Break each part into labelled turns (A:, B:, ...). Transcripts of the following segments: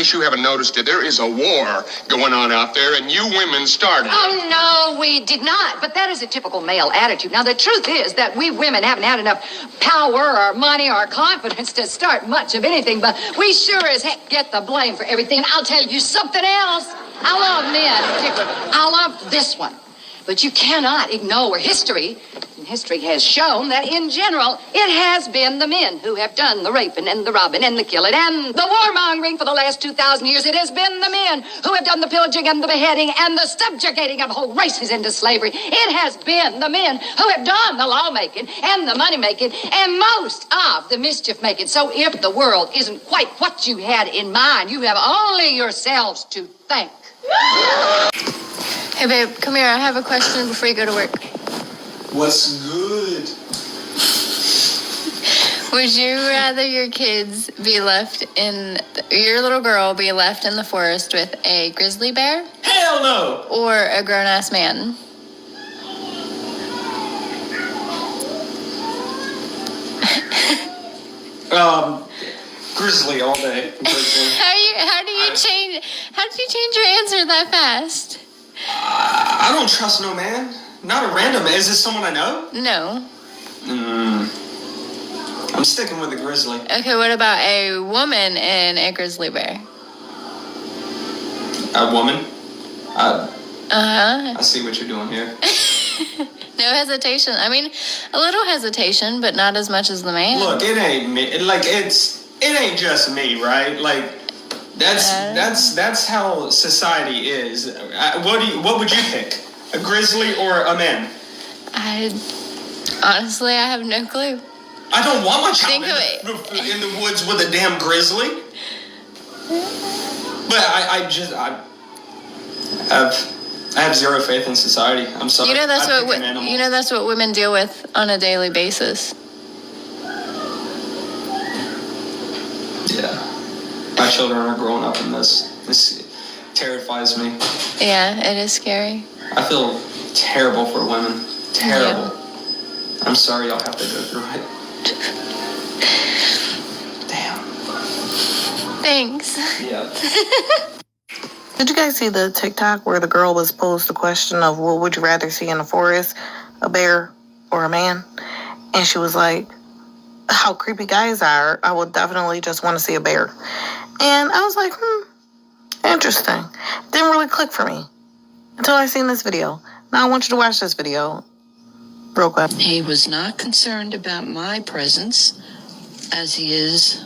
A: case you haven't noticed it, there is a war going on out there, and you women started it.
B: Oh, no, we did not. But that is a typical male attitude. Now, the truth is that we women haven't had enough power or money or confidence to start much of anything, but we sure as heck get the blame for everything. And I'll tell you something else. I love men in particular. I love this one. But you cannot ignore history. And history has shown that, in general, it has been the men who have done the raping and the robbing and the killing and the warmongering for the last 2,000 years. It has been the men who have done the pillaging and the beheading and the subjugating of whole races into slavery. It has been the men who have done the lawmaking and the money-making and most of the mischief-making. So if the world isn't quite what you had in mind, you have only yourselves to thank.
C: Hey, babe, come here. I have a question before you go to work.
D: What's good?
C: Would you rather your kids be left your little girl be left in the forest with a grizzly bear?
D: Hell no!
C: Or a grown-ass man?
D: Grizzly all day. Grizzly.
C: How did you change your answer that fast?
D: I don't trust no man. Not a random man. Is this someone I know?
C: No.
D: I'm sticking with the grizzly.
C: Okay, what about a woman and a grizzly bear?
D: A woman?
C: Uh-huh.
D: I see what you're doing here.
C: No hesitation. I mean, a little hesitation, but not as much as the man.
D: Look, it ain't me. It ain't just me, right? Like, that's how society is. What would you pick? A grizzly or a man?
C: Honestly, I have no clue.
D: I don't want my child in the woods with a damn grizzly. But I have zero faith in society. I'm sorry.
C: That's what women deal with on a daily basis.
D: Yeah. My children are growing up in this. This terrifies me.
C: Yeah, it is scary.
D: I feel terrible for women. Terrible. Yeah. I'm sorry y'all have to go through it. Damn.
C: Thanks.
D: Yeah.
E: Did you guys see the TikTok where the girl was posed the question of what would you rather see in the forest, a bear or a man? And she was like, how creepy guys are, I would definitely just want to see a bear. And I was like, interesting. Didn't really click for me until I seen this video. Now I want you to watch this video real quick.
F: He was not concerned about my presence as he is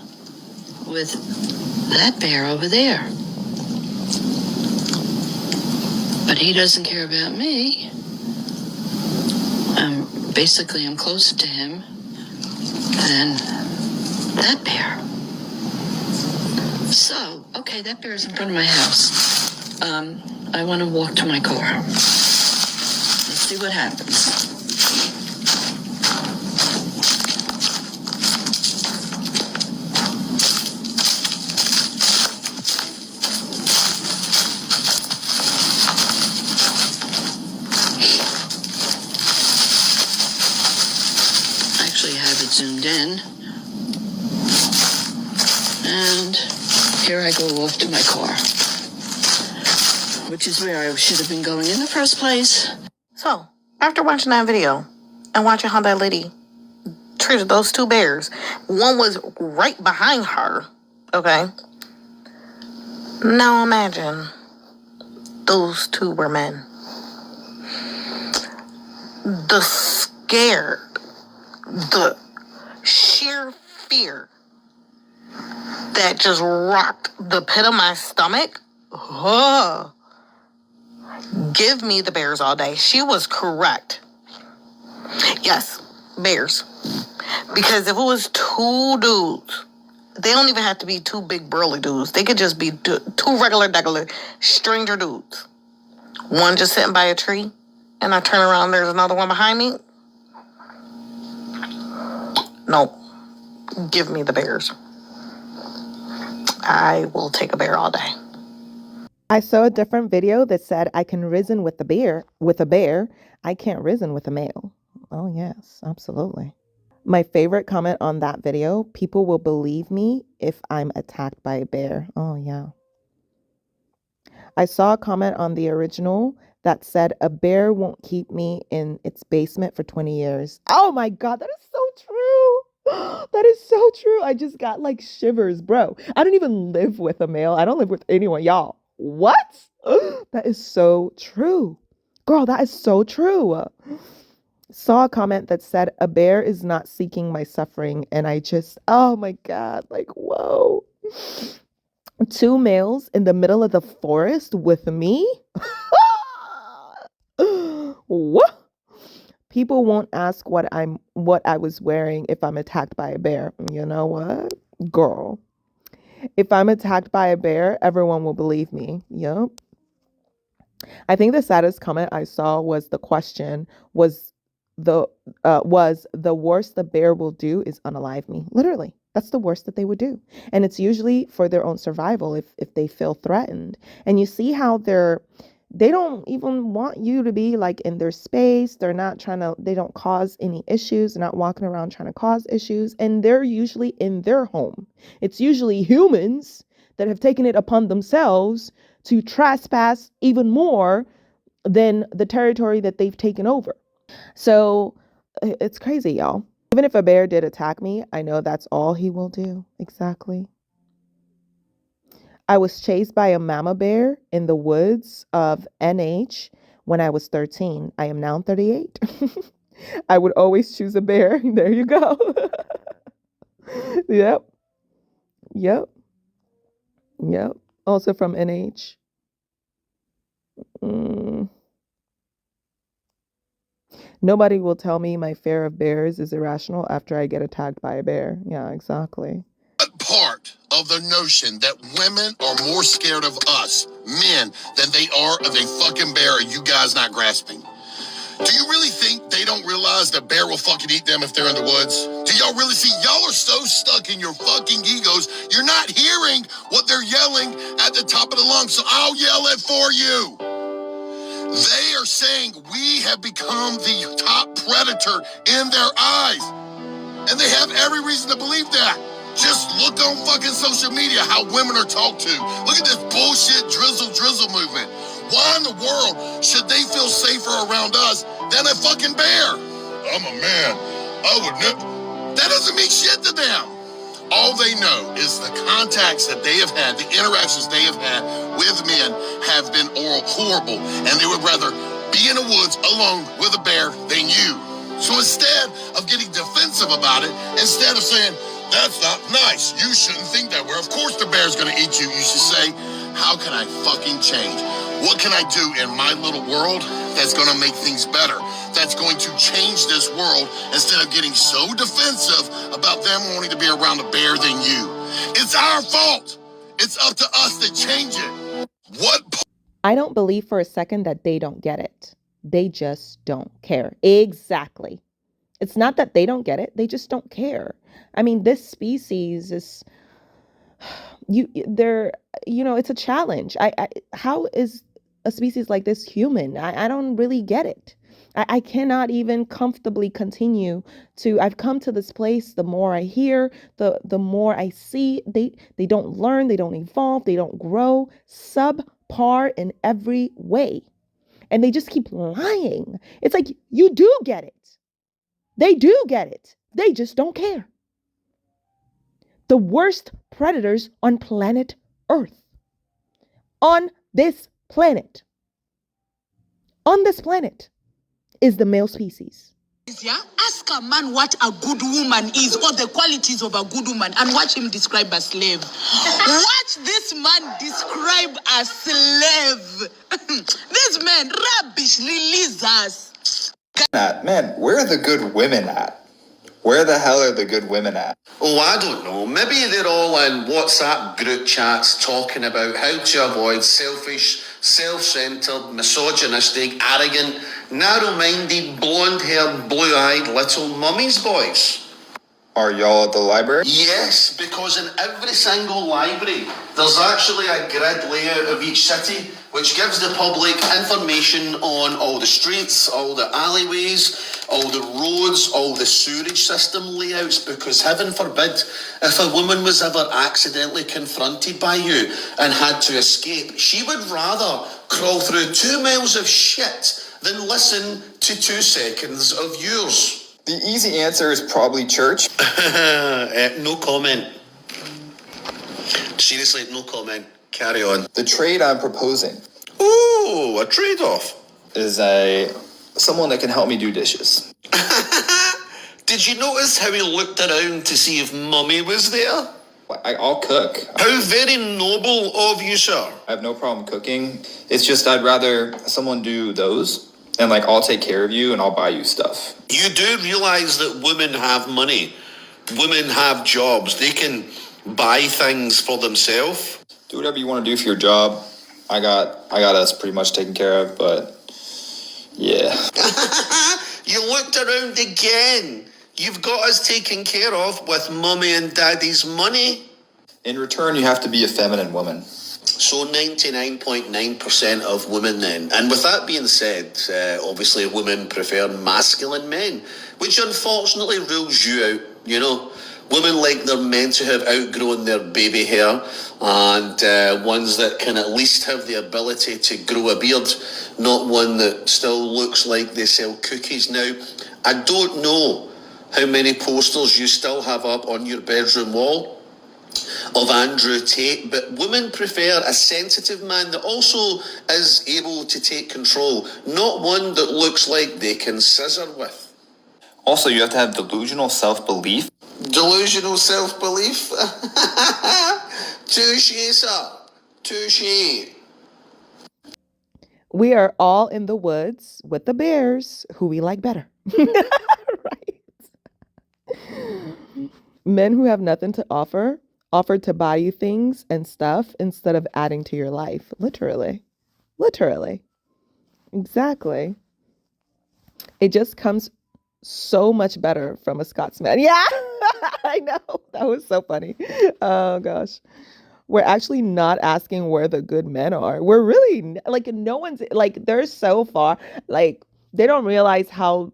F: with that bear over there. But he doesn't care about me. I'm closer to him than that bear. So, okay, that bear is in front of my house. I want to walk to my car. Let's see what happens. Zoomed in, and here I go off to my car, which is where I should have been going in the first place.
E: So, after watching that video and watching how that lady treated those two bears, one was right behind her, okay? Now imagine those two were men. The sheer fear that just rocked the pit of my stomach. Give me the bears all day. She was correct. Yes, bears. Because if it was two dudes, they don't even have to be two big burly dudes. They could just be two regular stranger dudes. One just sitting by a tree, and I turn around, there's another one behind me. No, give me the bears. I will take a bear all day.
G: I saw a different video that said I can reason with a bear. I can't reason with a male. Oh yes, absolutely. My favorite comment on that video, people will believe me if I'm attacked by a bear. Oh yeah. I saw a comment on the original that said, a bear won't keep me in its basement for 20 years. Oh my God, that is so true. That is so true. I just got like shivers, bro. I don't even live with a male. I don't live with anyone, y'all. What? That is so true. Girl, that is so true. Saw a comment that said, a bear is not seeking my suffering. And I just, oh my God, like, whoa. 2 males in the middle of the forest with me? What? People won't ask what I was wearing if I'm attacked by a bear. You know what? Girl. If I'm attacked by a bear, everyone will believe me. Yep. I think the saddest comment I saw was the question was the worst the bear will do is unalive me. Literally. That's the worst that they would do. And it's usually for their own survival if they feel threatened. And you see how they don't even want you to be like in their space. They don't cause any issues. They're not walking around trying to cause issues. And they're usually in their home. It's usually humans that have taken it upon themselves to trespass even more than the territory that they've taken over. So it's crazy, y'all. Even if a bear did attack me, I know that's all he will do. Exactly. I was chased by a mama bear in the woods of NH when I was 13. I am now 38. I would always choose a bear. There you go. Yep. Yep. Yep. Also from NH. Nobody will tell me my fear of bears is irrational after I get attacked by a bear. Yeah, exactly.
A: What part of the notion that women are more scared of us, men, than they are of a fucking bear are you guys not grasping? Do you really think they don't realize the bear will fucking eat them if they're in the woods? Do y'all really see? Y'all are so stuck in your fucking egos, you're not hearing what they're yelling at the top of the lungs, so I'll yell it for you. They are saying we have become the top predator in their eyes. And they have every reason to believe that. Just look on fucking social media how women are talked to. Look at this bullshit drizzle movement. Why in the world should they feel safer around us than a fucking bear? I'm a man. I would never. That doesn't mean shit to them. All they know is the contacts that they have had, the interactions they have had with men have been horrible, and they would rather be in the woods alone with a bear than you. So instead of getting defensive about it, instead of saying, that's not nice, you shouldn't think that way, of course the bear's gonna eat you, you should say, how can I fucking change? What can I do in my little world that's gonna make things better? That's going to change this world instead of getting so defensive about them wanting to be around a bear than you. It's our fault. It's up to us to change it.
G: I don't believe for a second that they don't get it. They just don't care. Exactly. It's not that they don't get it. They just don't care. I mean, this species is, it's a challenge. How is a species like this human? I don't really get it. I cannot even comfortably continue to, I've come to this place, the more I hear, the more I see, they don't learn, they don't evolve, they don't grow, subpar in every way. And they just keep lying. It's like, you do get it. They do get it. They just don't care. The worst predators on planet Earth. On this planet. On this planet is the male species.
H: Yeah? Ask a man what a good woman is, or the qualities of a good woman, and watch him describe a slave. Watch this man describe a slave. This man, rubbish, release us.
I: Man, where are the good women at? Where the hell are the good women at?
J: Oh, I don't know. Maybe they're all in WhatsApp group chats talking about how to avoid selfish, self-centered, misogynistic, arrogant, narrow-minded, blonde-haired, blue-eyed little mummies boys.
I: Are y'all at the library?
J: Yes, because in every single library, there's actually a grid layout of each city, which gives the public information on all the streets, all the alleyways, all the roads, all the sewerage system layouts, because heaven forbid, if a woman was ever accidentally confronted by you and had to escape, she would rather crawl through 2 miles of shit than listen to 2 seconds of yours.
I: The easy answer is probably church.
J: No comment. Seriously, no comment. Carry on.
I: The trade I'm proposing
J: Oh, a trade-off.
I: is someone that can help me do dishes.
J: Did you notice how he looked around to see if Mummy was there?
I: I'll cook.
J: How very noble of you, sir.
I: I have no problem cooking. It's just I'd rather someone do those, and like I'll take care of you and I'll buy you stuff.
J: You do realize that women have money. Women have jobs. They can buy things for themselves.
I: Do whatever you want to do for your job. I got us pretty much taken care of, but yeah.
J: You looked around again. You've got us taken care of with Mummy and Daddy's money.
I: In return, you have to be a feminine woman.
J: So 99.9% of women then. And with that being said, obviously women prefer masculine men, which unfortunately rules you out, you know. Women like they're meant to have outgrown their baby hair and ones that can at least have the ability to grow a beard, not one that still looks like they sell cookies. Now, I don't know how many posters you still have up on your bedroom wall of Andrew Tate, but women prefer a sensitive man that also is able to take control, not one that looks like they can scissor with.
I: Also, you have to have delusional self-belief.
J: Delusional self-belief? Touche, sir. Touche.
G: We are all in the woods with the bears who we like better. Right? Men who have nothing to offer to buy you things and stuff instead of adding to your life. Literally. Exactly. It just comes so much better from a Scotsman. Yeah, I know. That was so funny. Oh, gosh. We're actually not asking where the good men are. We're really, like, no one's, like, they're so far, like, they don't realize how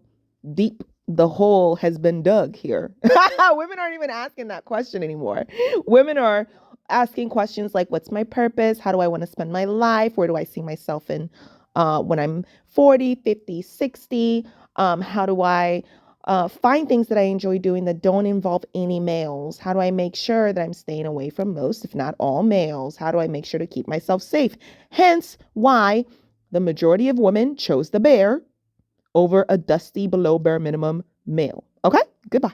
G: deep the hole has been dug here. Women aren't even asking that question anymore. Women are asking questions like, what's my purpose? How do I want to spend my life? Where do I see myself in when I'm 40, 50, 60? How do I find things that I enjoy doing that don't involve any males? How do I make sure that I'm staying away from most, if not all males? How do I make sure to keep myself safe? Hence why the majority of women chose the bear over a dusty below bare minimum male. Okay, goodbye.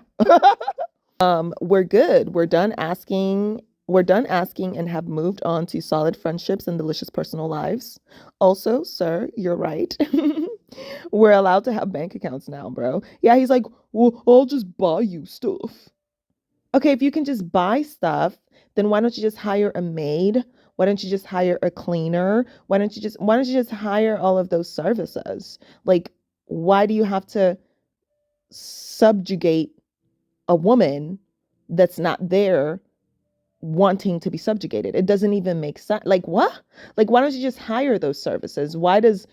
G: We're good. We're done asking and have moved on to solid friendships and delicious personal lives. Also, sir, you're right. We're allowed to have bank accounts now, bro. Yeah, he's like, well, I'll just buy you stuff. Okay, if you can just buy stuff, then why don't you just hire a maid? Why don't you just hire a cleaner? Why don't you just hire all of those services? Like, why do you have to subjugate a woman that's not there wanting to be subjugated? It doesn't even make sense. Like, what? Like, why don't you just hire those services? Why does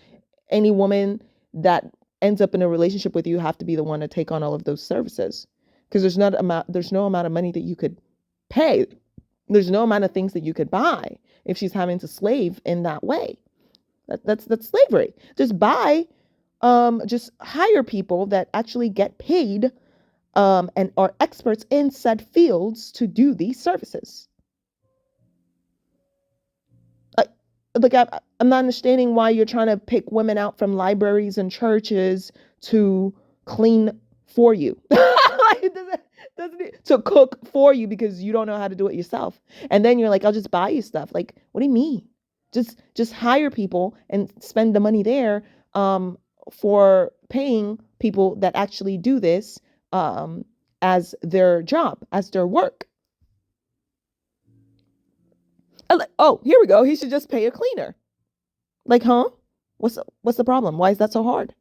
G: any woman that ends up in a relationship with you have to be the one to take on all of those services? Because there's no amount of money that you could pay. There's no amount of things that you could buy if she's having to slave in that way. That's slavery. Just hire people that actually get paid and are experts in said fields to do these services. I'm not understanding why you're trying to pick women out from libraries and churches to clean for you. To cook for you because you don't know how to do it yourself. And then you're like, I'll just buy you stuff. Like, what do you mean? Just hire people and spend the money there for paying people that actually do this as their job, as their work. Oh, here we go. He should just pay a cleaner. Like, huh? What's the problem? Why is that so hard?